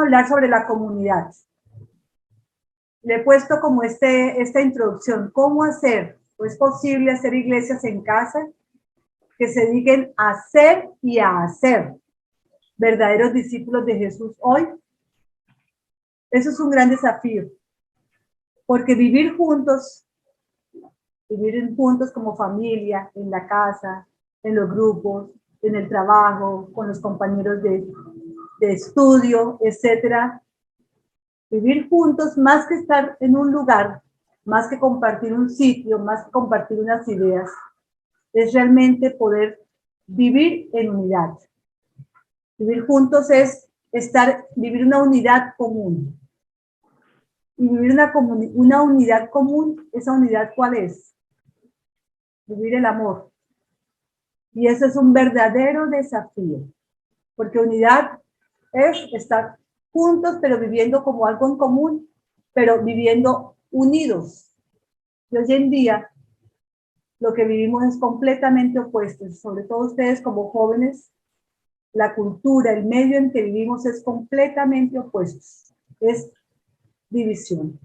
a hablar sobre la comunidad. Le he puesto como esta introducción, ¿cómo hacer? ¿Es posible hacer iglesias en casa que se dediquen a ser y a hacer verdaderos discípulos de Jesús hoy? Eso es un gran desafío, porque vivir juntos como familia, en la casa, en los grupos, en el trabajo, con los compañeros de estudio, etcétera. Vivir juntos, más que estar en un lugar, más que compartir un sitio, más que compartir unas ideas, es realmente poder vivir en unidad. Vivir juntos es vivir una unidad común. Y vivir una unidad común, ¿esa unidad cuál es? Vivir el amor. Y ese es un verdadero desafío, porque unidad es estar juntos, pero viviendo como algo en común, pero viviendo unidos. Y hoy en día, lo que vivimos es completamente opuesto, sobre todo ustedes como jóvenes, la cultura, el medio en que vivimos es completamente opuesto, es división.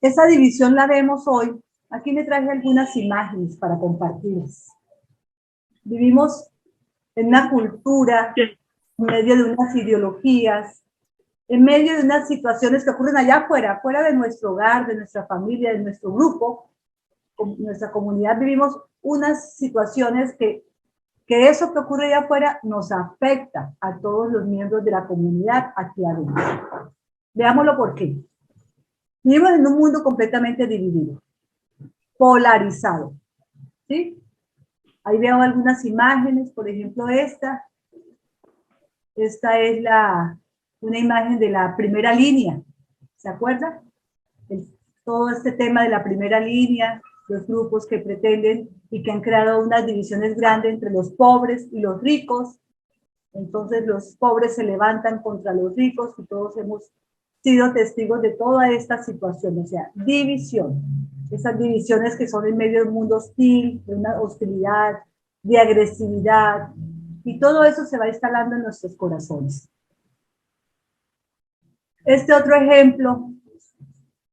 Esa división la vemos hoy. Aquí me traje algunas imágenes para compartirles. Vivimos en una cultura, en medio de unas ideologías, en medio de unas situaciones que ocurren allá afuera, fuera de nuestro hogar, de nuestra familia, de nuestro grupo, nuestra comunidad, vivimos unas situaciones que eso que ocurre allá afuera nos afecta a todos los miembros de la comunidad aquí adentro. Veámoslo por qué. Vivimos en un mundo completamente dividido, polarizado, ¿sí? Ahí veo algunas imágenes, por ejemplo esta es una imagen de la primera línea, ¿se acuerda? Todo este tema de la primera línea, los grupos que pretenden y que han creado unas divisiones grandes entre los pobres y los ricos. Entonces los pobres se levantan contra los ricos y todos hemos sido testigos de toda esta situación, o sea, división. Esas divisiones que son en medio de un mundo hostil, de una hostilidad, de agresividad, y todo eso se va instalando en nuestros corazones. Este otro ejemplo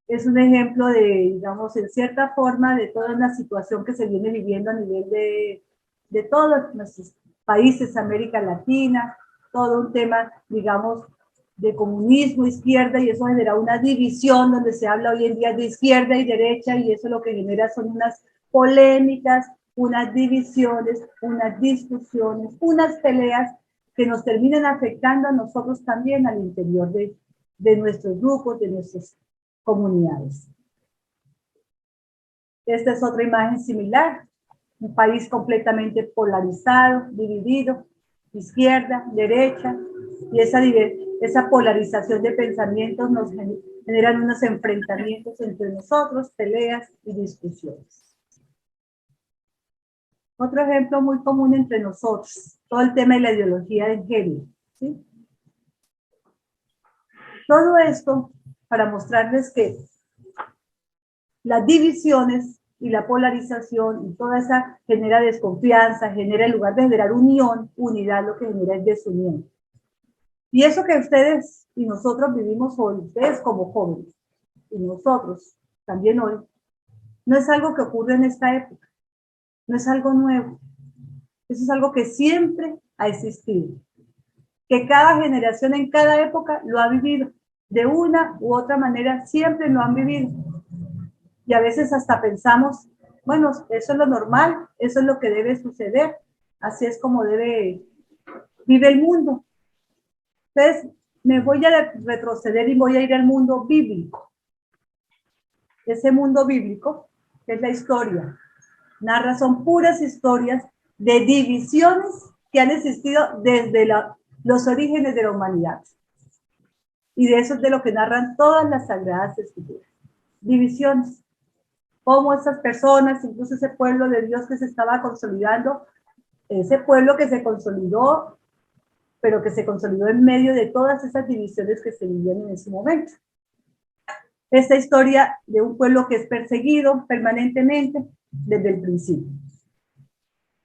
es un ejemplo de, digamos, en cierta forma, de toda una situación que se viene viviendo a nivel de todos nuestros países, América Latina, todo un tema, digamos, de comunismo, izquierda, y eso genera una división donde se habla hoy en día de izquierda y derecha, y eso lo que genera son unas polémicas, unas divisiones, unas discusiones, unas peleas que nos terminan afectando a nosotros también al interior de nuestros grupos, de nuestras comunidades. Esta es otra imagen similar, un país completamente polarizado, dividido, izquierda, derecha, y esa polarización de pensamientos nos generan unos enfrentamientos entre nosotros, peleas y discusiones. Otro ejemplo muy común entre nosotros, todo el tema de la ideología de género, ¿sí? Todo esto para mostrarles que las divisiones y la polarización y toda esa genera desconfianza, genera en lugar de generar unión, unidad, lo que genera es desunión. Y eso que ustedes y nosotros vivimos hoy, ustedes como jóvenes, y nosotros también hoy, no es algo que ocurre en esta época, no es algo nuevo, eso es algo que siempre ha existido, que cada generación en cada época lo ha vivido, de una u otra manera siempre lo han vivido. Y a veces hasta pensamos, bueno, eso es lo normal, eso es lo que debe suceder, así es como vive el mundo. Entonces, me voy a retroceder y voy a ir al mundo bíblico. Ese mundo bíblico, que es la historia, son puras historias de divisiones que han existido desde los orígenes de la humanidad. Y de eso es de lo que narran todas las sagradas escrituras. Divisiones. Cómo esas personas, incluso ese pueblo de Dios que se estaba consolidando, ese pueblo que se consolidó, pero que se consolidó en medio de todas esas divisiones que se vivían en ese momento. Esta historia de un pueblo que es perseguido permanentemente desde el principio.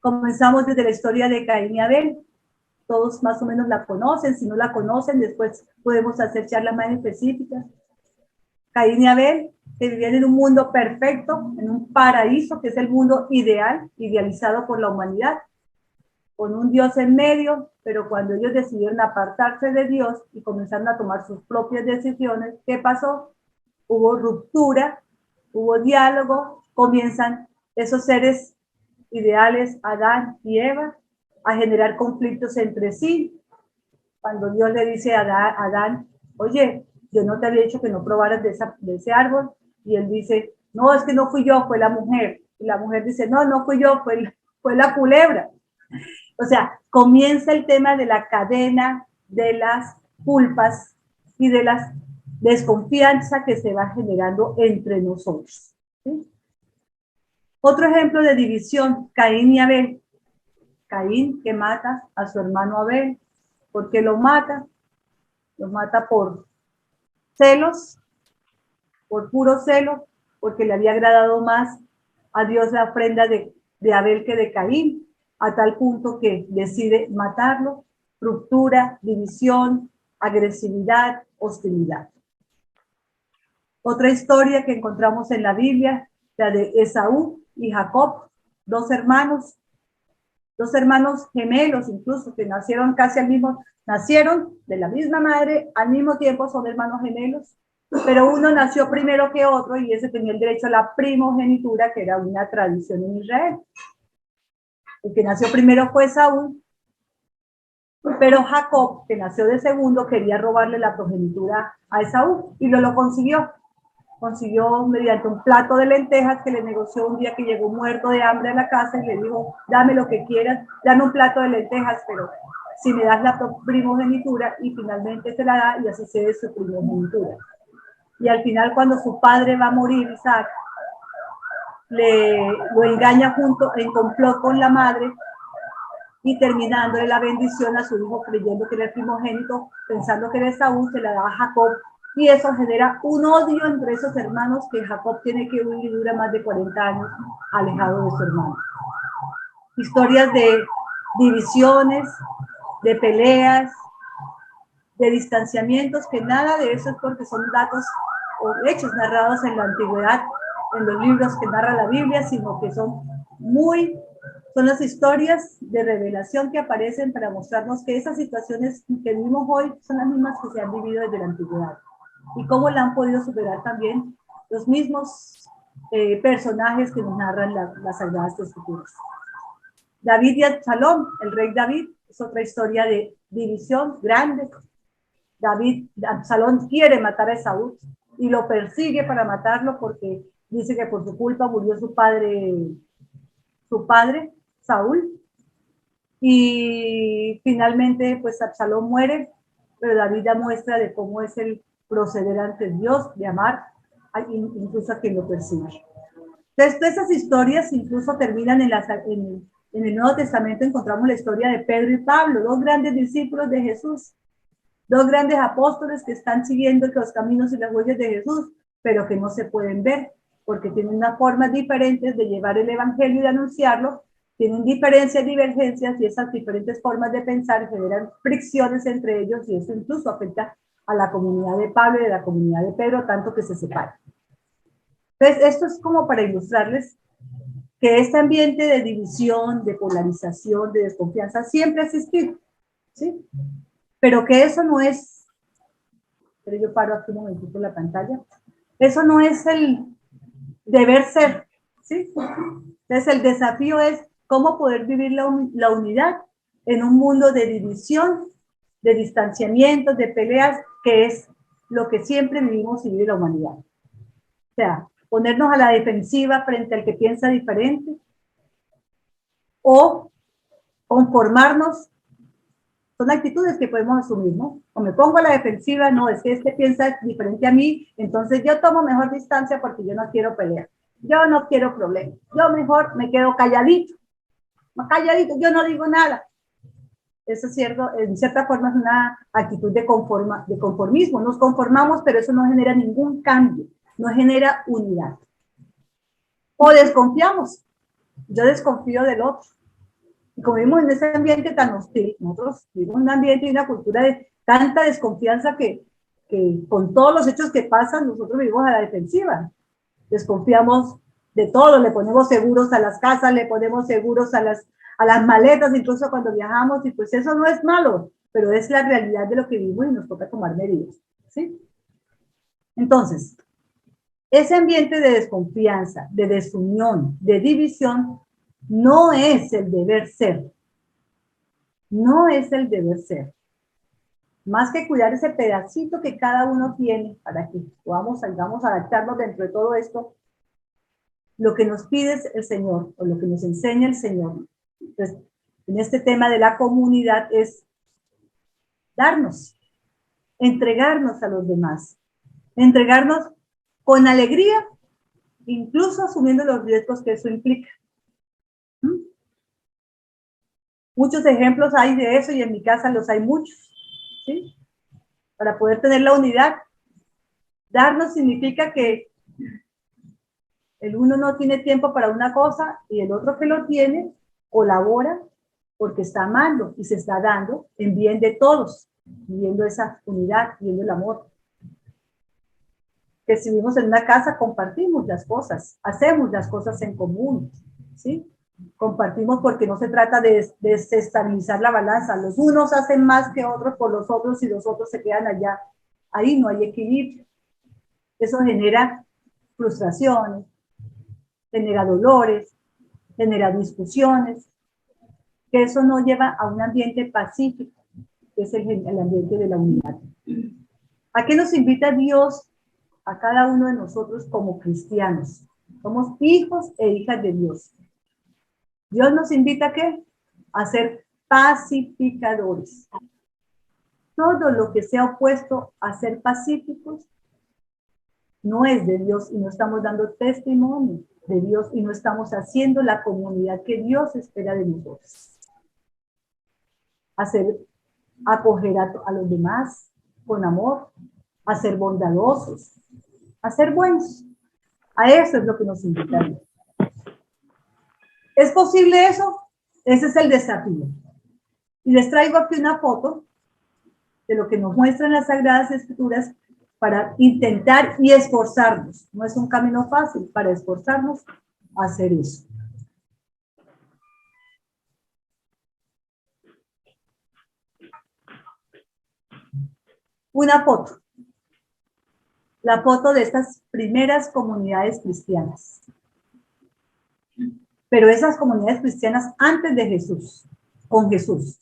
Comenzamos desde la historia de Caín y Abel. Todos más o menos la conocen. Si no la conocen, después podemos hacer charlas más específicas. Caín y Abel, que vivían en un mundo perfecto, en un paraíso, que es el mundo ideal, idealizado por la humanidad, con un Dios en medio, pero cuando ellos decidieron apartarse de Dios y comenzaron a tomar sus propias decisiones, ¿qué pasó? Hubo ruptura, hubo diálogo, comienzan esos seres ideales, Adán y Eva, a generar conflictos entre sí. Cuando Dios le dice a Adán, oye, yo no te había dicho que no probaras de ese árbol, y él dice, no, es que no fui yo, fue la mujer. Y la mujer dice, no, no fui yo, fue la culebra. O sea, comienza el tema de la cadena de las culpas y de la desconfianza que se va generando entre nosotros. ¿Sí? Otro ejemplo de división, Caín y Abel. Caín que mata a su hermano Abel. ¿Por qué lo mata? Lo mata por celos, por puro celo, porque le había agradado más a Dios la ofrenda de Abel que de Caín, a tal punto que decide matarlo. Ruptura, división, agresividad, hostilidad. Otra historia que encontramos en la Biblia, la de Esaú y Jacob, dos hermanos gemelos incluso, que nacieron casi al mismo, nacieron de la misma madre, al mismo tiempo son hermanos gemelos, pero uno nació primero que otro y ese tenía el derecho a la primogenitura, que era una tradición en Israel. El que nació primero fue Esaú, pero Jacob, que nació de segundo, quería robarle la progenitura a Esaú y lo consiguió. Consiguió mediante un plato de lentejas que le negoció un día que llegó muerto de hambre a la casa y le dijo, dame lo que quieras, dame un plato de lentejas, pero si me das la primogenitura, y finalmente se la da y así cede su primogenitura. Y al final, cuando su padre va a morir, Isaac, lo engaña junto en complot con la madre y terminándole la bendición a su hijo creyendo que era el primogénito, pensando que era Esaú, se la da a Jacob, y eso genera un odio entre esos hermanos que Jacob tiene que huir y dura más de 40 años alejado de su hermano. Historias de divisiones, de peleas, de distanciamientos, que nada de eso es porque son datos o hechos narrados en la antigüedad, en los libros que narra la Biblia, sino que son las historias de revelación que aparecen para mostrarnos que esas situaciones que vivimos hoy son las mismas que se han vivido desde la antigüedad y cómo la han podido superar también los mismos personajes que nos narran las Sagradas Escrituras. David y Absalón, el rey David, es otra historia de división grande. Absalón quiere matar a Esaú y lo persigue para matarlo porque dice que por su culpa murió su padre, Saúl, y finalmente pues Absalón muere, pero David da muestra de cómo es el proceder ante Dios, de amar incluso a quien lo persigue. Entonces, todas esas historias incluso terminan en el Nuevo Testamento. Encontramos la historia de Pedro y Pablo, dos grandes discípulos de Jesús, dos grandes apóstoles que están siguiendo los caminos y las huellas de Jesús, pero que no se pueden ver, porque tienen unas formas diferentes de llevar el evangelio y de anunciarlo, tienen diferencias, divergencias, y esas diferentes formas de pensar generan fricciones entre ellos, y eso incluso afecta a la comunidad de Pablo y de la comunidad de Pedro, tanto que se separan. Entonces, esto es como para ilustrarles que este ambiente de división, de polarización, de desconfianza siempre ha existido, ¿sí? Pero que eso no es, pero yo paro aquí un momentito en la pantalla, eso no es el deber ser, ¿sí? Entonces el desafío es cómo poder vivir la unidad en un mundo de división, de distanciamientos, de peleas, que es lo que siempre vivimos y vive la humanidad. O sea, ponernos a la defensiva frente al que piensa diferente o conformarnos. Son actitudes que podemos asumir, ¿no? O me pongo a la defensiva, no, es que este piensa diferente a mí, entonces yo tomo mejor distancia porque yo no quiero pelear, yo no quiero problemas, yo mejor me quedo calladito, yo no digo nada. Eso es cierto, en cierta forma es una actitud de conformismo, nos conformamos, pero eso no genera ningún cambio, no genera unidad. O desconfiamos, yo desconfío del otro. como vivimos en ese ambiente tan hostil, nosotros vivimos en un ambiente y una cultura de tanta desconfianza que con todos los hechos que pasan, nosotros vivimos a la defensiva. Desconfiamos de todo, le ponemos seguros a las casas, le ponemos seguros a las maletas, incluso cuando viajamos, y pues eso no es malo, pero es la realidad de lo que vivimos y nos toca tomar medidas, ¿sí? Entonces, ese ambiente de desconfianza, de desunión, de división, no es el deber ser. No es el deber ser. Más que cuidar ese pedacito que cada uno tiene para que podamos, salgamos a adaptarnos dentro de todo esto, lo que nos pide el Señor, o lo que nos enseña el Señor, entonces, en este tema de la comunidad es darnos, entregarnos a los demás, entregarnos con alegría, incluso asumiendo los riesgos que eso implica. Muchos ejemplos hay de eso y en mi casa los hay muchos, ¿sí? Para poder tener la unidad, darnos significa que el uno no tiene tiempo para una cosa y el otro que lo tiene colabora porque está amando y se está dando en bien de todos, viviendo esa unidad, viviendo el amor. Que si vivimos en una casa, compartimos las cosas, hacemos las cosas en común, ¿sí? Compartimos porque no se trata de desestabilizar la balanza. Los unos hacen más que otros por los otros y los otros se quedan allá. Ahí no hay equilibrio. Eso genera frustraciones, genera dolores, genera discusiones, que eso no lleva a un ambiente pacífico, que es el ambiente de la unidad. ¿A qué nos invita Dios a cada uno de nosotros como cristianos? Somos hijos e hijas de Dios. Dios nos invita ¿a qué? A ser pacificadores. Todo lo que sea opuesto a ser pacíficos no es de Dios y no estamos dando testimonio de Dios y no estamos haciendo la comunidad que Dios espera de nosotros. Acoger a los demás con amor, a ser bondadosos, a ser buenos. A eso es lo que nos invita Dios. ¿Es posible eso? Ese es el desafío. Y les traigo aquí una foto de lo que nos muestran las Sagradas Escrituras para intentar y esforzarnos. No es un camino fácil para esforzarnos a hacer eso. Una foto. La foto de estas primeras comunidades cristianas. Pero esas comunidades cristianas antes de Jesús, con Jesús.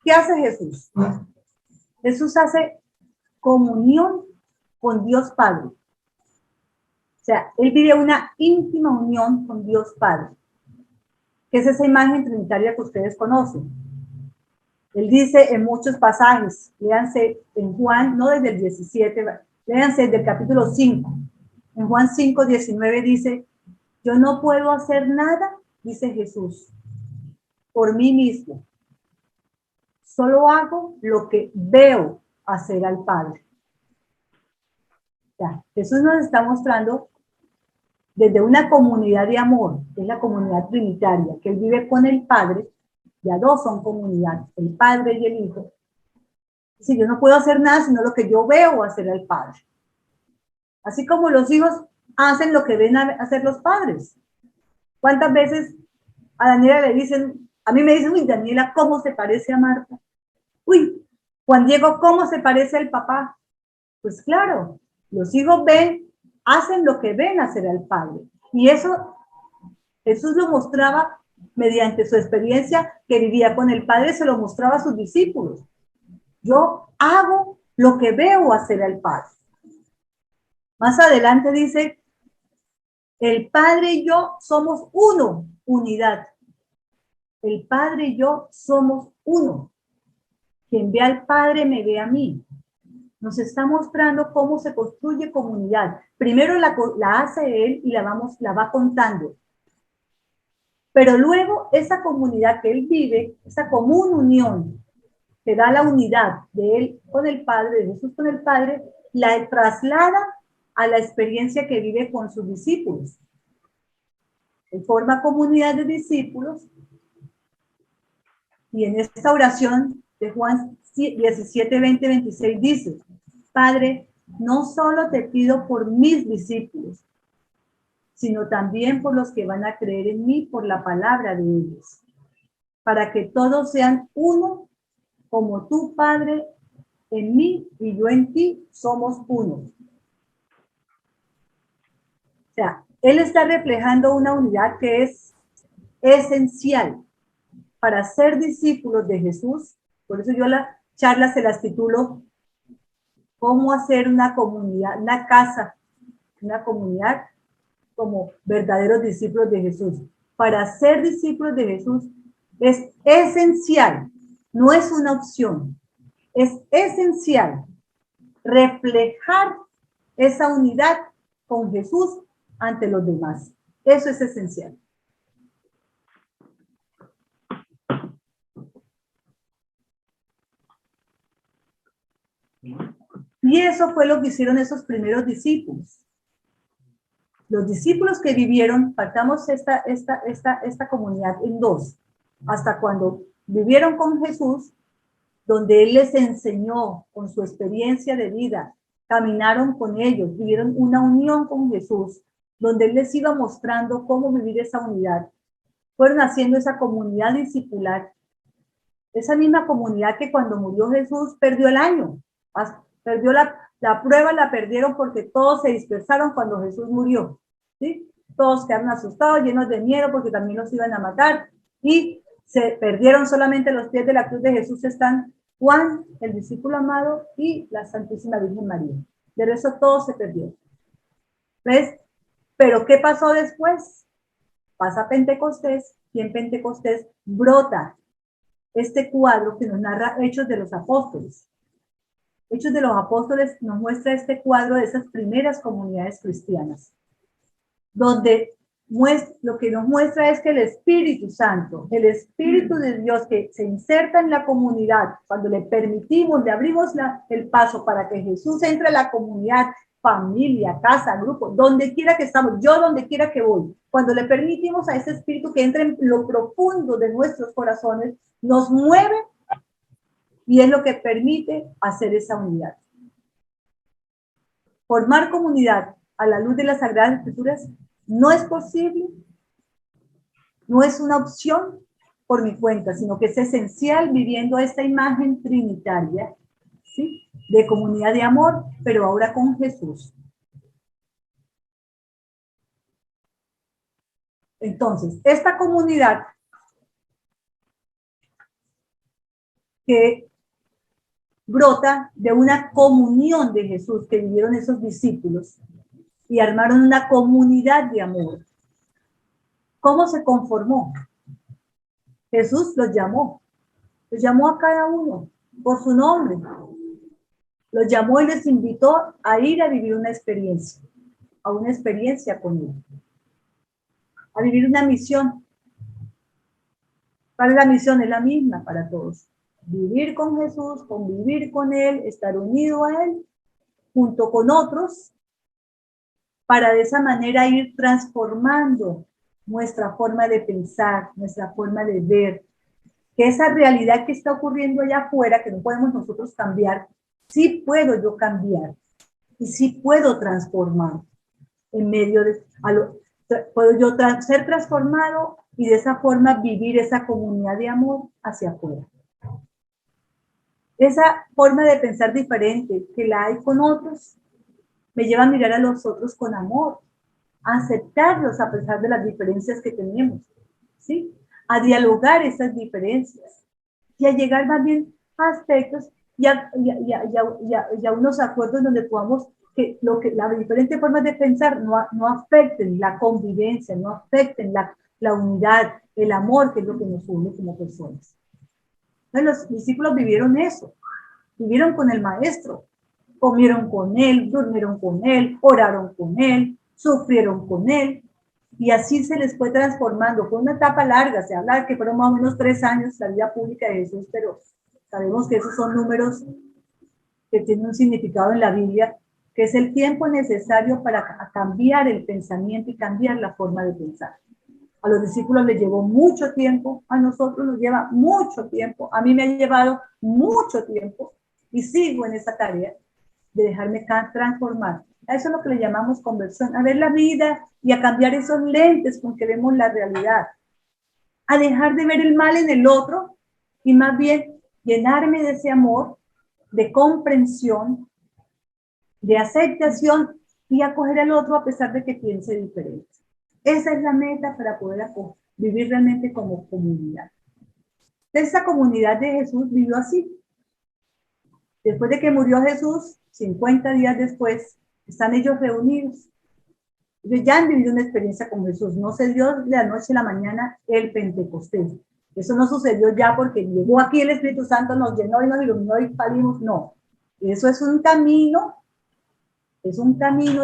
¿Qué hace Jesús? Jesús hace comunión con Dios Padre. O sea, él vive una íntima unión con Dios Padre, que es esa imagen trinitaria que ustedes conocen. Él dice en muchos pasajes, léanse en Juan, no desde el 17, léanse desde el capítulo 5. En Juan 5, 19 dice, yo no puedo hacer nada, dice Jesús, por mí mismo. Solo hago lo que veo hacer al Padre. Ya, Jesús nos está mostrando desde una comunidad de amor, que es la comunidad trinitaria, que él vive con el Padre, ya dos son comunidad, el Padre y el Hijo. Si yo no puedo hacer nada sino lo que yo veo hacer al Padre. Así como los hijos hacen lo que ven hacer los padres. ¿Cuántas veces a Daniela le dicen, a mí me dicen, uy, Daniela, ¿cómo se parece a Marta? Uy, Juan Diego, ¿cómo se parece al papá? Pues claro, los hijos hacen lo que ven hacer al Padre. Y eso Jesús lo mostraba mediante su experiencia que vivía con el Padre, se lo mostraba a sus discípulos. Yo hago lo que veo hacer al Padre. Más adelante dice, el Padre y yo somos uno, unidad. El Padre y yo somos uno. Quien ve al Padre me ve a mí. Nos está mostrando cómo se construye comunidad. Primero la hace él y la va contando. Pero luego esa comunidad que él vive, esa común unión que da la unidad de él con el Padre, de Jesús con el Padre, la traslada a la experiencia que vive con sus discípulos. Él forma comunidad de discípulos Y en esta oración de Juan 17, 20, 26 dice, Padre, no solo te pido por mis discípulos, sino también por los que van a creer en mí por la palabra de ellos, para que todos sean uno, como tú, Padre, en mí y yo en ti, somos uno. O sea, él está reflejando una unidad que es esencial para ser discípulos de Jesús. Por eso yo la charla se las titulo ¿Cómo hacer una comunidad, una casa, una comunidad como verdaderos discípulos de Jesús? Para ser discípulos de Jesús es esencial, no es una opción, es esencial reflejar esa unidad con Jesús ante los demás. Eso es esencial. Y eso fue lo que hicieron esos primeros discípulos. Los discípulos que vivieron, partamos esta comunidad en dos, hasta cuando vivieron con Jesús, donde Él les enseñó con su experiencia de vida, caminaron con ellos, vivieron una unión con Jesús, donde Él les iba mostrando cómo vivir esa unidad. Fueron haciendo esa comunidad discipular, esa misma comunidad que cuando murió Jesús perdió el año, perdió la prueba, la perdieron porque todos se dispersaron cuando Jesús murió, ¿sí? Todos quedaron asustados, llenos de miedo porque también los iban a matar y se perdieron solamente los pies de la cruz de Jesús. Están Juan, el discípulo amado, y la Santísima Virgen María. De eso todo se perdió. ¿Ves? Pero ¿qué pasó después? Pasa Pentecostés y en Pentecostés brota este cuadro que nos narra Hechos de los Apóstoles. Hechos de los Apóstoles nos muestra este cuadro de esas primeras comunidades cristianas, donde lo que nos muestra es que el Espíritu Santo, el Espíritu de Dios que se inserta en la comunidad, cuando le permitimos, le abrimos el paso para que Jesús entre a la comunidad, familia, casa, grupo, donde quiera que estamos, yo donde quiera que voy, cuando le permitimos a ese Espíritu que entre en lo profundo de nuestros corazones, nos mueve y es lo que permite hacer esa unidad. Formar comunidad a la luz de las Sagradas Escrituras no es posible, no es una opción por mi cuenta, sino que es esencial viviendo esta imagen trinitaria, ¿sí? De comunidad de amor, pero ahora con Jesús. Entonces, esta comunidad que brota de una comunión de Jesús que vivieron esos discípulos y armaron una comunidad de amor. ¿Cómo se conformó? Jesús los llamó a cada uno por su nombre. Los llamó y les invitó a ir a vivir una experiencia con él, a vivir una misión. ¿Cuál es la misión? Es la misma para todos. Vivir con Jesús, convivir con él, estar unido a él, junto con otros, para de esa manera ir transformando nuestra forma de pensar, nuestra forma de ver, que esa realidad que está ocurriendo allá afuera, que no podemos nosotros cambiar, sí puedo yo cambiar y sí puedo transformar en medio de, puedo yo ser transformado y de esa forma vivir esa comunidad de amor hacia afuera. Esa forma de pensar diferente que la hay con otros me lleva a mirar a los otros con amor, a aceptarlos a pesar de las diferencias que tenemos, ¿sí? A dialogar esas diferencias y a llegar más bien a aspectos y a unos acuerdos donde podamos que las diferentes formas de pensar no afecten la convivencia, no afecten la unidad, el amor, que es lo que nos une como personas. Entonces, los discípulos vivieron eso, vivieron con el maestro, comieron con él, durmieron con él, oraron con él, sufrieron con él, y así se les fue transformando. Fue una etapa larga, se habla de que fueron más o menos 3 años la vida pública de Jesús, pero sabemos que esos son números que tienen un significado en la Biblia, que es el tiempo necesario para cambiar el pensamiento y cambiar la forma de pensar. A los discípulos les llevó mucho tiempo, a nosotros nos lleva mucho tiempo, a mí me ha llevado mucho tiempo y sigo en esa tarea de dejarme transformar. A eso es lo que le llamamos conversión, a ver la vida y a cambiar esos lentes con que vemos la realidad, a dejar de ver el mal en el otro y más bien llenarme de ese amor, de comprensión, de aceptación y acoger al otro a pesar de que piense diferente. Esa es la meta para poder vivir realmente como comunidad. Esa comunidad de Jesús vivió así. Después de que murió Jesús, 50 días después, están ellos reunidos. Ellos ya han vivido una experiencia con Jesús. No se dio de la noche a la mañana el Pentecostés. Eso no sucedió ya porque llegó aquí el Espíritu Santo, nos llenó y nos iluminó y salimos. No. Eso es un camino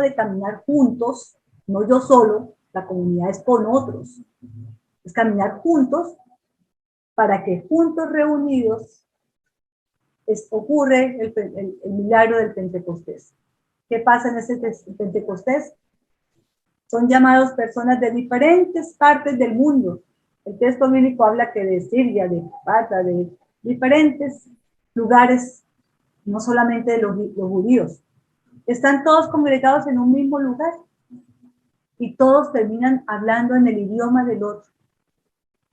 de caminar juntos, no yo solo, la comunidad es con otros. Es caminar juntos para que juntos reunidos ocurre el milagro del Pentecostés. ¿Qué pasa en ese Pentecostés? Son llamados personas de diferentes partes del mundo. El texto bíblico habla que de Siria, de Pata, de diferentes lugares, no solamente de los judíos. Están todos congregados en un mismo lugar y todos terminan hablando en el idioma del otro.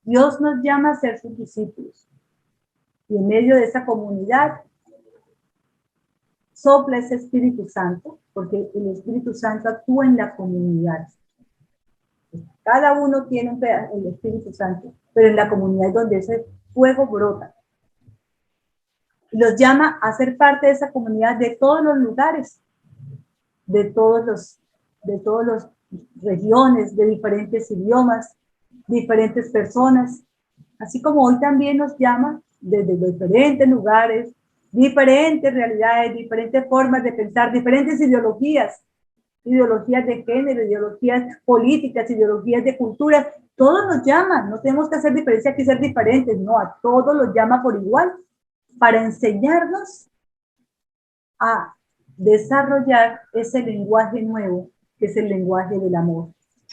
Dios nos llama a ser sus discípulos. Y en medio de esa comunidad sopla ese Espíritu Santo, porque el Espíritu Santo actúa en la comunidad. Cada uno tiene el Espíritu Santo, pero en la comunidad es donde ese fuego brota. Y los llama a ser parte de esa comunidad de todos los lugares, de todas las regiones, de diferentes idiomas, diferentes personas. Así como hoy también nos llama desde diferentes lugares, diferentes realidades, diferentes formas de pensar, diferentes ideologías de género, ideologías políticas, ideologías de cultura, todos nos llaman, no tenemos que hacer diferencia aquí, ser diferentes, no, a todos los llama por igual, para enseñarnos a desarrollar ese lenguaje nuevo, que es el lenguaje del amor.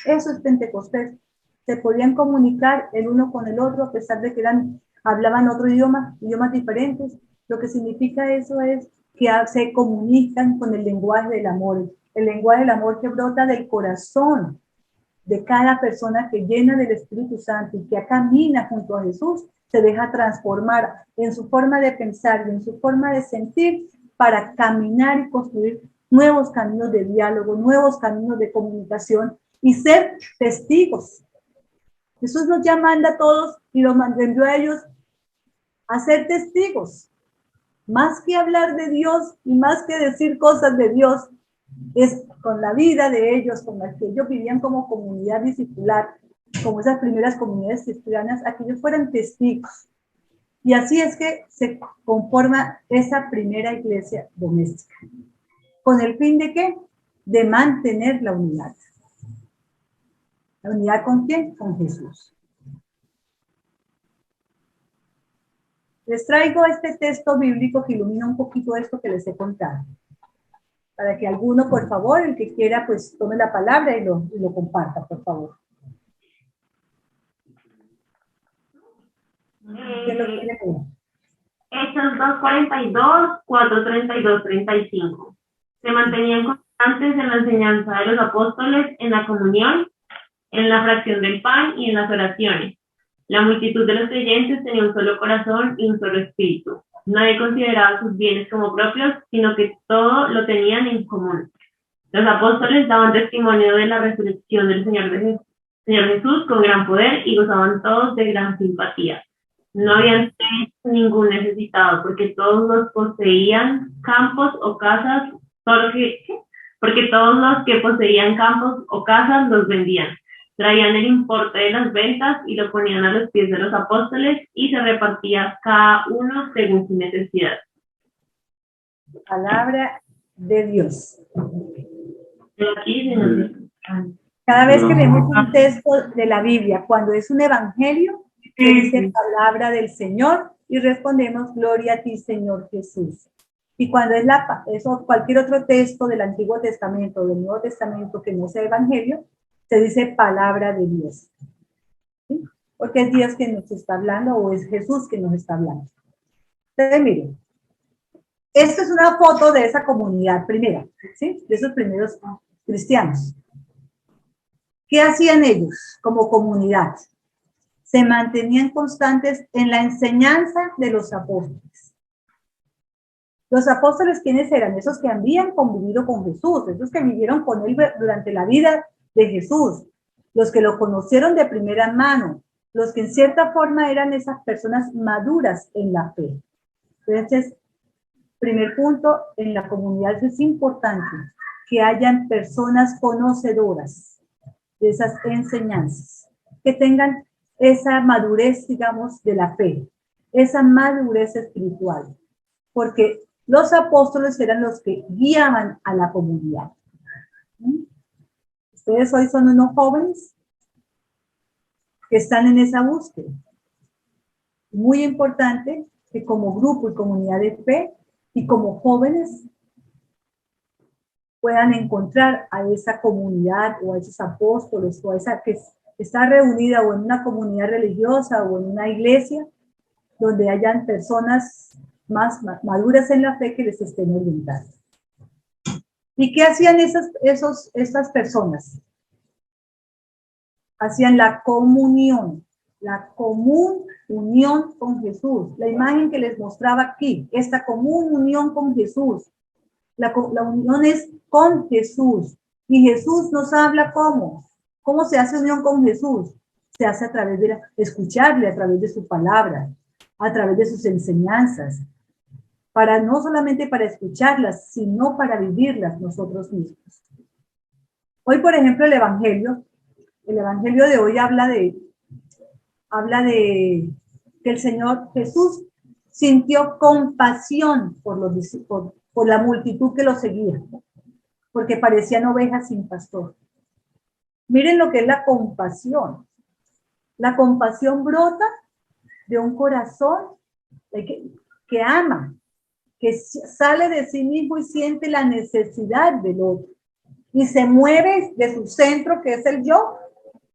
Eso es Pentecostés. Se podían comunicar el uno con el otro, a pesar de que hablaban otro idioma, idiomas diferentes. Lo que significa eso es que se comunican con el lenguaje del amor, el lenguaje del amor que brota del corazón de cada persona que llena del Espíritu Santo y que camina junto a Jesús, se deja transformar en su forma de pensar y en su forma de sentir para caminar y construir nuevos caminos de diálogo, nuevos caminos de comunicación y ser testigos. Jesús nos ya manda a todos y los mandó a ellos a ser testigos. Más que hablar de Dios y más que decir cosas de Dios, es con la vida de ellos, con las que ellos vivían como comunidad discipular, como esas primeras comunidades cristianas, a que ellos fueran testigos. Y así es que se conforma esa primera iglesia doméstica. ¿Con el fin de qué? De mantener la unidad. ¿La unidad con quién? Con Jesús. Les traigo este texto bíblico que ilumina un poquito esto que les he contado. Para que alguno, por favor, el que quiera, pues tome la palabra y lo comparta, por favor. ¿Quién lo quiere leer? Hechos 2:42, 4:32, 35. Se mantenían constantes en la enseñanza de los apóstoles, en la comunión, en la fracción del pan y en las oraciones. La multitud de los creyentes tenía un solo corazón y un solo espíritu. Nadie consideraba sus bienes como propios, sino que todo lo tenían en común. Los apóstoles daban testimonio de la resurrección del Señor Jesús con gran poder y gozaban todos de gran simpatía. No había ningún necesitado, porque todos los poseían campos o casas, porque todos los que poseían campos o casas los vendían. Traían el importe de las ventas y lo ponían a los pies de los apóstoles y se repartía cada uno según su necesidad. Palabra de Dios. Aquí, señor. Cada vez que leemos un texto de la Biblia, cuando es un evangelio, se dice palabra del Señor y respondemos gloria a ti, Señor Jesús. Y cuando es cualquier otro texto del Antiguo Testamento o del Nuevo Testamento que no sea evangelio, se dice palabra de Dios. porque es Dios quien nos está hablando o es Jesús quien nos está hablando. Entonces, miren, esta es una foto de esa comunidad primera, ¿sí? De esos primeros cristianos. ¿Qué hacían ellos como comunidad? Se mantenían constantes en la enseñanza de los apóstoles. Los apóstoles, ¿quiénes eran? Esos que habían convivido con Jesús, esos que vivieron con él durante la vida de Jesús, los que lo conocieron de primera mano, los que en cierta forma eran esas personas maduras en la fe. Entonces, primer punto, en la comunidad es importante que hayan personas conocedoras de esas enseñanzas, que tengan esa madurez, digamos, de la fe, esa madurez espiritual, porque los apóstoles eran los que guiaban a la comunidad. Ustedes hoy son unos jóvenes que están en esa búsqueda. Muy importante que como grupo y comunidad de fe y como jóvenes puedan encontrar a esa comunidad o a esos apóstoles o a esa que está reunida o en una comunidad religiosa o en una iglesia donde hayan personas más maduras en la fe que les estén orientando. ¿Y qué hacían estas personas? Hacían la comunión unión con Jesús. La imagen que les mostraba aquí, esta común unión con Jesús. La unión es con Jesús. Y Jesús nos habla ¿cómo? ¿Cómo se hace unión con Jesús? Se hace a través de escucharle, a través de su palabra, a través de sus enseñanzas. No solamente para escucharlas, sino para vivirlas nosotros mismos. Hoy, por ejemplo, el Evangelio de hoy habla de que el Señor Jesús sintió compasión por la multitud que lo seguía, porque parecían ovejas sin pastor. Miren lo que es la compasión. La compasión brota de un corazón que ama, que sale de sí mismo y siente la necesidad del otro. Y se mueve de su centro, que es el yo,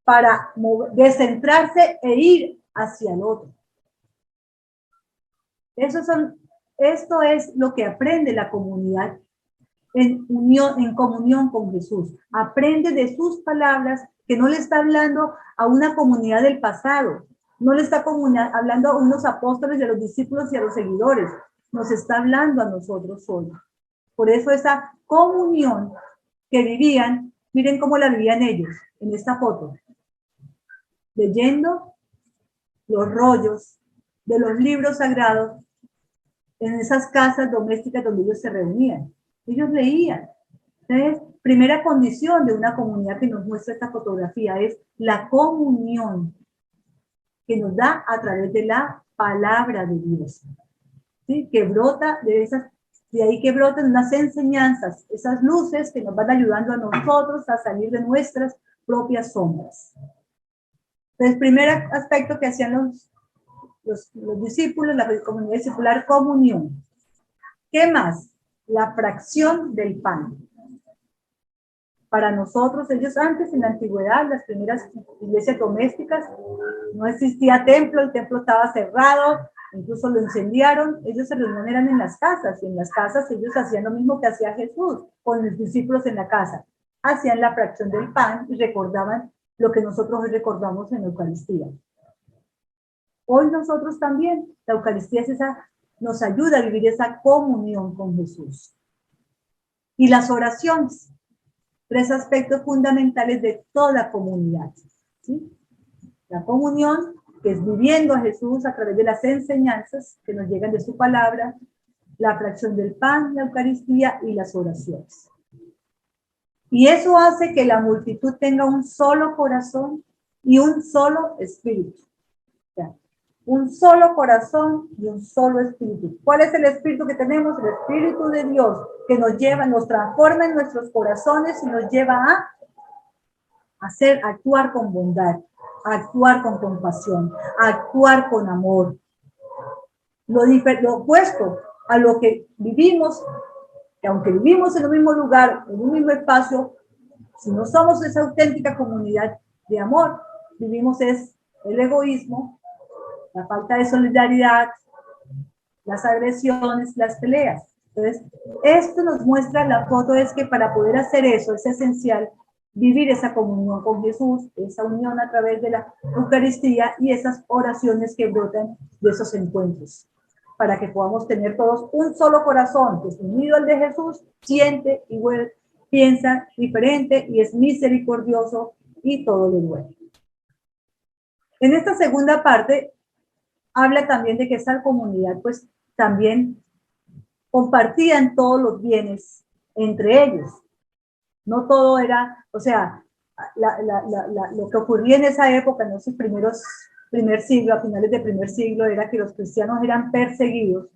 para descentrarse e ir hacia el otro. Esto es lo que aprende la comunidad en comunión con Jesús. Aprende de sus palabras, que no le está hablando a una comunidad del pasado, no le está hablando a unos apóstoles y a los discípulos y a los seguidores, nos está hablando a nosotros hoy. Por eso esa comunión que vivían, miren cómo la vivían ellos en esta foto, leyendo los rollos de los libros sagrados en esas casas domésticas donde ellos se reunían. Ellos leían. Entonces, primera condición de una comunidad que nos muestra esta fotografía es la comunión que nos da a través de la palabra de Dios. ¿Sí? Que brota de ahí que brotan unas enseñanzas, esas luces que nos van ayudando a nosotros a salir de nuestras propias sombras. Entonces, primer aspecto que hacían los discípulos, la comunidad discipular, comunión. ¿Qué más? La fracción del pan. Para nosotros, ellos antes, en la antigüedad, las primeras iglesias domésticas, no existía templo, el templo estaba cerrado, incluso lo incendiaron, ellos se reunían eran en las casas, y en las casas ellos hacían lo mismo que hacía Jesús con los discípulos en la casa. Hacían la fracción del pan y recordaban lo que nosotros hoy recordamos en la Eucaristía. Hoy nosotros también, la Eucaristía es nos ayuda a vivir esa comunión con Jesús. Y las oraciones, 3 aspectos fundamentales de toda comunidad. ¿Sí? La comunión, que es viviendo a Jesús a través de las enseñanzas que nos llegan de su palabra, la fracción del pan, la Eucaristía y las oraciones. Y eso hace que la multitud tenga un solo corazón y un solo espíritu. O sea, un solo corazón y un solo espíritu. ¿Cuál es el espíritu que tenemos? El Espíritu de Dios, que nos transforma en nuestros corazones y nos lleva a actuar con bondad, a actuar con compasión, a actuar con amor. Lo opuesto a lo que vivimos, que aunque vivimos en el mismo lugar, en un mismo espacio, si no somos esa auténtica comunidad de amor, vivimos el egoísmo, la falta de solidaridad, las agresiones, las peleas. Entonces, esto nos muestra, la foto es que para poder hacer eso es esencial vivir esa comunión con Jesús, esa unión a través de la Eucaristía y esas oraciones que brotan de esos encuentros, para que podamos tener todos un solo corazón, que es unido al de Jesús, siente igual, piensa diferente y es misericordioso y todo le duele. En esta segunda parte, habla también de que esta comunidad, pues, también compartían todos los bienes entre ellos. No todo era, o sea, lo que ocurría en esa época, en esos primer siglo, a finales del primer siglo, era que los cristianos eran perseguidos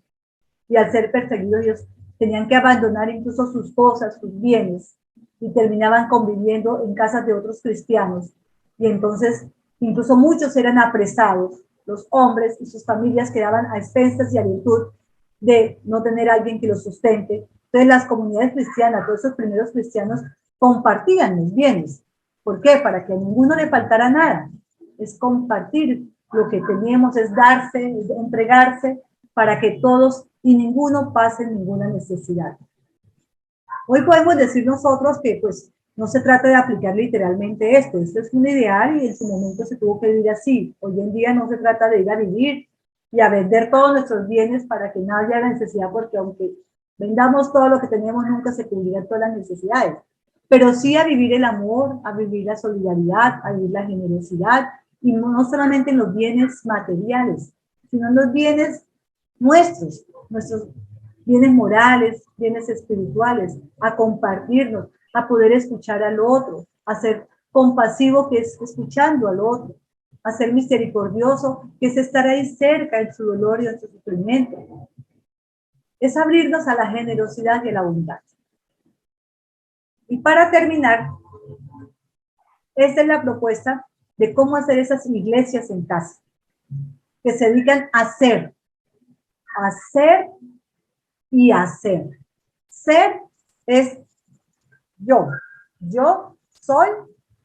y al ser perseguidos ellos tenían que abandonar incluso sus cosas, sus bienes, y terminaban conviviendo en casas de otros cristianos. Y entonces, incluso muchos eran apresados, los hombres y sus familias quedaban a expensas y a virtud de no tener a alguien que los sustente. Entonces las comunidades cristianas, todos esos primeros cristianos, compartían los bienes. ¿Por qué? Para que a ninguno le faltara nada. Es compartir lo que teníamos, es darse, es entregarse, para que todos y ninguno pase ninguna necesidad. Hoy podemos decir nosotros que pues no se trata de aplicar literalmente esto es un ideal y en su momento se tuvo que vivir así. Hoy en día no se trata de ir a vivir y a vender todos nuestros bienes para que no haya necesidad, porque aunque vendamos todo lo que tenemos, nunca se cubrirán todas las necesidades. Pero sí a vivir el amor, a vivir la solidaridad, a vivir la generosidad, y no solamente en los bienes materiales, sino en los bienes nuestros bienes morales, bienes espirituales, a compartirnos, a poder escuchar al otro, a ser compasivo, que es escuchando al otro, a ser misericordioso, que es estar ahí cerca en su dolor y en su sufrimiento. Es abrirnos a la generosidad y a la bondad. Y para terminar, esta es la propuesta de cómo hacer esas iglesias en casa, que se dedican a hacer y hacer. Ser es yo soy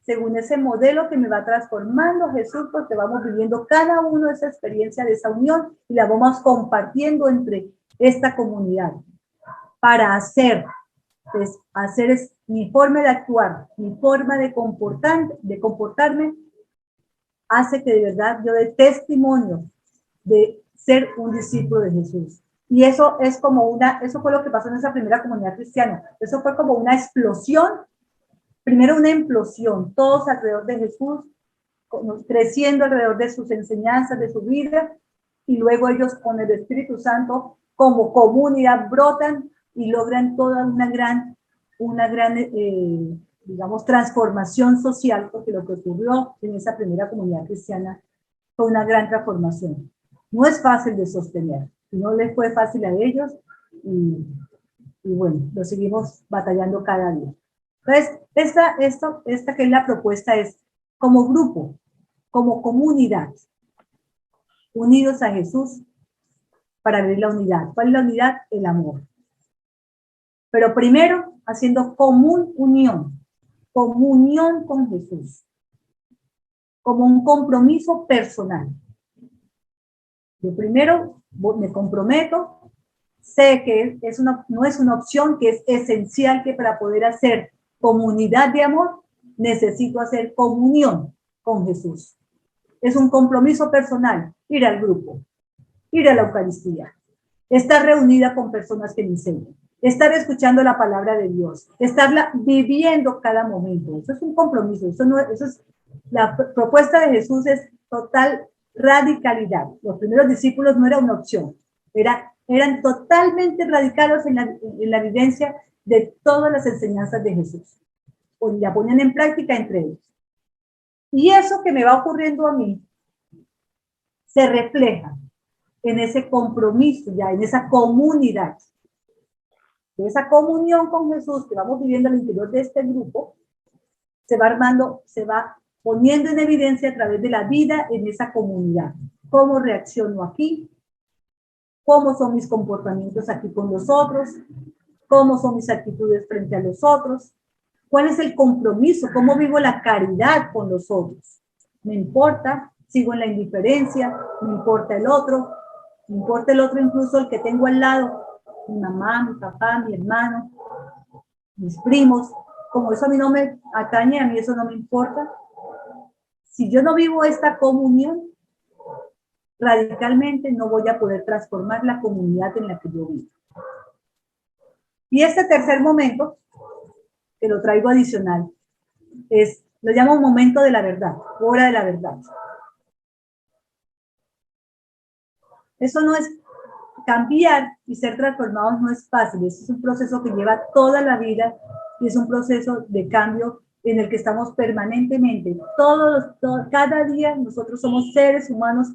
según ese modelo que me va transformando Jesús, porque vamos viviendo cada uno esa experiencia de esa unión y la vamos compartiendo entre esta comunidad. Para hacer, pues hacer es mi forma de actuar, mi forma de comportarme, hace que de verdad yo dé testimonio de ser un discípulo de Jesús. Y eso es como eso fue lo que pasó en esa primera comunidad cristiana. Eso fue como una explosión, primero una implosión, todos alrededor de Jesús, creciendo alrededor de sus enseñanzas, de su vida, y luego ellos con el Espíritu Santo como comunidad brotan y logran toda una gran digamos, transformación social, porque lo que ocurrió en esa primera comunidad cristiana fue una gran transformación. No es fácil de sostener, no les fue fácil a ellos y bueno, lo seguimos batallando cada día. Entonces, esta que es la propuesta es como grupo, como comunidad, unidos a Jesús para ver la unidad. ¿Cuál es la unidad? El amor. Pero primero, haciendo comunión con Jesús, como un compromiso personal. Yo primero me comprometo, sé que no es una opción, que es esencial, que para poder hacer comunidad de amor, necesito hacer comunión con Jesús. Es un compromiso personal, ir al grupo, ir a la Eucaristía, estar reunida con personas que me enseñan, estar escuchando la palabra de Dios, estarla viviendo cada momento. Eso es un compromiso, la propuesta de Jesús es total radicalidad. Los primeros discípulos no era una opción, eran totalmente radicales en la vivencia de todas las enseñanzas de Jesús. O la ponían en práctica entre ellos. Y eso que me va ocurriendo a mí se refleja en ese compromiso, ya en esa comunidad, de esa comunión con Jesús que vamos viviendo al interior de este grupo, se va armando, se va poniendo en evidencia a través de la vida en esa comunidad. ¿Cómo reacciono aquí? ¿Cómo son mis comportamientos aquí con los otros? ¿Cómo son mis actitudes frente a los otros? ¿Cuál es el compromiso? ¿Cómo vivo la caridad con los otros? ¿Me importa sigo en la indiferencia, me importa el otro incluso el que tengo al lado, mi mamá, mi papá, mi hermano, mis primos, como eso a mí no me atañe, a mí eso no me importa. Si yo no vivo esta comunión, radicalmente no voy a poder transformar la comunidad en la que yo vivo. Y este tercer momento, que lo traigo adicional, lo llamo momento de la verdad, hora de la verdad. Eso no es cambiar y ser transformados, no es fácil, eso es un proceso que lleva toda la vida y es un proceso de cambio en el que estamos permanentemente. Cada día nosotros somos seres humanos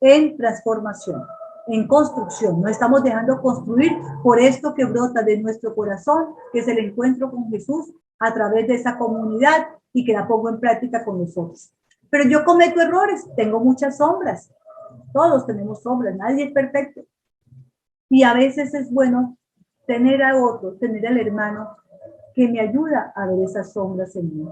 en transformación, en construcción. Nos estamos dejando construir por esto que brota de nuestro corazón, que es el encuentro con Jesús a través de esa comunidad y que la pongo en práctica con nosotros. Pero yo cometo errores, tengo muchas sombras. Todos tenemos sombras, nadie es perfecto. Y a veces es bueno tener a otro, tener al hermano que me ayuda a ver esas sombras en mí.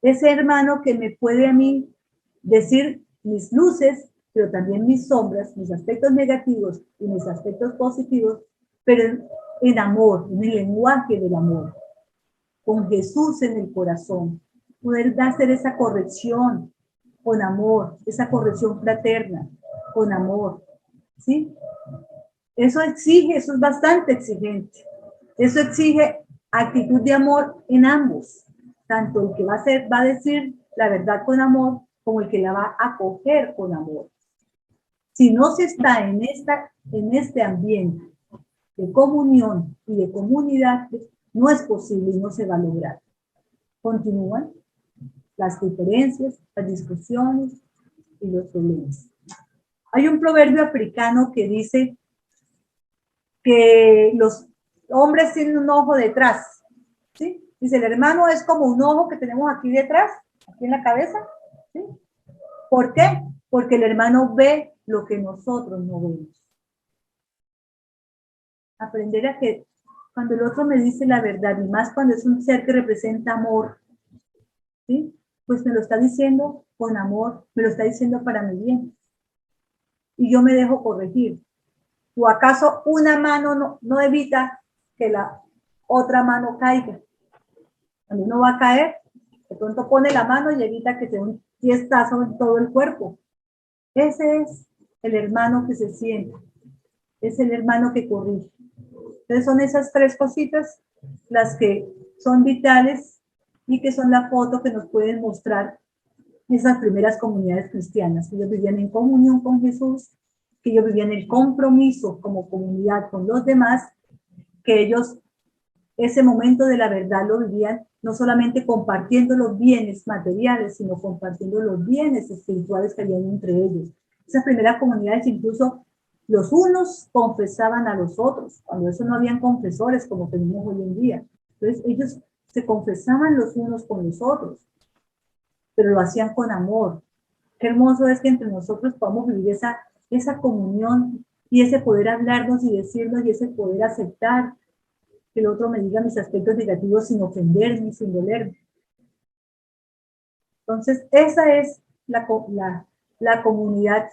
Ese hermano que me puede a mí decir mis luces, pero también mis sombras, mis aspectos negativos y mis aspectos positivos, pero en amor, en el lenguaje del amor, con Jesús en el corazón, poder hacer esa corrección con amor, esa corrección fraterna, con amor, ¿sí? Eso es bastante exigente. Eso exige actitud de amor en ambos, tanto el que va a decir la verdad con amor, como el que la va a acoger con amor. Si no se está en este ambiente de comunión y de comunidad, no es posible y no se va a lograr. Continúan las diferencias, las discusiones y los problemas. Hay un proverbio africano que dice que los hombres tienen un ojo detrás, ¿sí? Dice, el hermano es como un ojo que tenemos aquí detrás, aquí en la cabeza, ¿sí? ¿Por qué? Porque el hermano ve lo que nosotros no vemos. Aprender a que cuando el otro me dice la verdad, y más cuando es un ser que representa amor, ¿sí? Pues me lo está diciendo con amor, me lo está diciendo para mi bien. Y yo me dejo corregir. ¿O acaso una mano no evita que la otra mano caiga? Cuando uno va a caer, de pronto pone la mano y evita que se dé un fiestazo en todo el cuerpo. Ese es el hermano que se siente, es el hermano que corrige. Entonces son esas tres cositas las que son vitales y que son la foto que nos pueden mostrar esas primeras comunidades cristianas, que ellos vivían en comunión con Jesús, que ellos vivían en compromiso como comunidad con los demás, que ellos ese momento de la verdad lo vivían no solamente compartiendo los bienes materiales, sino compartiendo los bienes espirituales que habían entre ellos. Esas primeras comunidades incluso los unos confesaban a los otros, cuando eso no habían confesores como tenemos hoy en día. Entonces ellos se confesaban los unos con los otros, pero lo hacían con amor. Qué hermoso es que entre nosotros podamos vivir esa comunión y ese poder hablarnos y decirnos y ese poder aceptar que el otro me diga mis aspectos negativos sin ofenderme, sin dolerme. Entonces, esa es la comunidad